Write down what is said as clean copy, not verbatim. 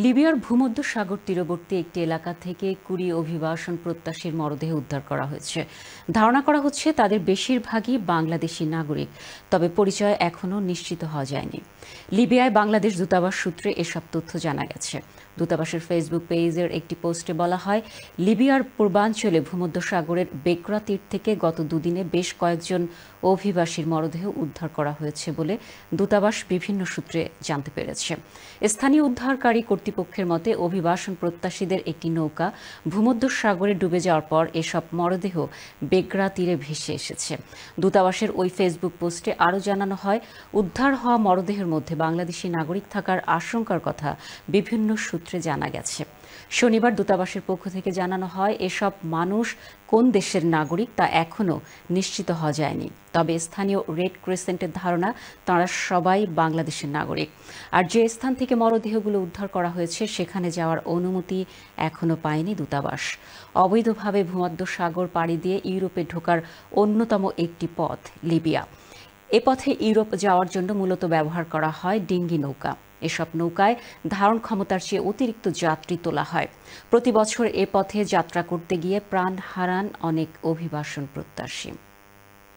লিবিয়ার ভূমধ্যসাগর তীরবর্তী একটি এলাকা থেকে ২০ অভিবাসন প্রত্যাশীর মরদেহ উদ্ধার করা হয়েছে। ধারণা করা হচ্ছে তাদের বেশিরভাগই বাংলাদেশি নাগরিক, তবে পরিচয় এখনও নিশ্চিত হওয়া যায়নি। লিবিয়ায় বাংলাদেশ দূতাবাস সূত্রে এসব তথ্য জানা গেছে। দূতাবাসের ফেসবুক পেজের একটি পোস্টে বলা হয়, লিবিয়ার পূর্বাঞ্চলে ভূমধ্যসাগরের বেকরা তীর থেকে গত দুদিনে বেশ কয়েকজন অভিবাসীর মরদেহ উদ্ধার করা হয়েছে বলে দূতাবাস বিভিন্ন সূত্রে জানতে পেরেছে। স্থানীয় উদ্ধারকারী কর্তৃপক্ষের মতে, অভিবাসন প্রত্যাশীদের একটি নৌকা ভূমধ্যসাগরে ডুবে যাওয়ার পর এসব মরদেহ বেকরা তীরে ভেসে এসেছে। দূতাবাসের ওই ফেসবুক পোস্টে আরও জানানো হয়, উদ্ধার হওয়া মরদেহের মধ্যে বাংলাদেশি নাগরিক থাকার আশঙ্কার কথা বিভিন্ন সূত্রে জানা গেছে। শনিবার দূতাবাসের পক্ষ থেকে জানানো হয়, এসব মানুষ কোন দেশের নাগরিক তা এখনও নিশ্চিত হওয়া যায়নি। তবে স্থানীয় রেড ক্রিসেন্টের ধারণা তাঁরা সবাই বাংলাদেশের নাগরিক। আর যে স্থান থেকে মরদেহগুলো উদ্ধার করা হয়েছে সেখানে যাওয়ার অনুমতি এখনও পায়নি দূতাবাস। অবৈধভাবে ভূমধ্যসাগর পাড়ি দিয়ে ইউরোপে ঢোকার অন্যতম একটি পথ লিবিয়া। এ পথে ইউরোপ যাওয়ার জন্য মূলত ব্যবহার করা হয় ডিঙ্গি নৌকা। এসব নৌকায় ধারণ ক্ষমতার চেয়ে অতিরিক্ত যাত্রী তোলা হয়। প্রতি বছর এ পথে যাত্রা করতে গিয়ে প্রাণ হারান অনেক অভিবাসন প্রত্যাশী।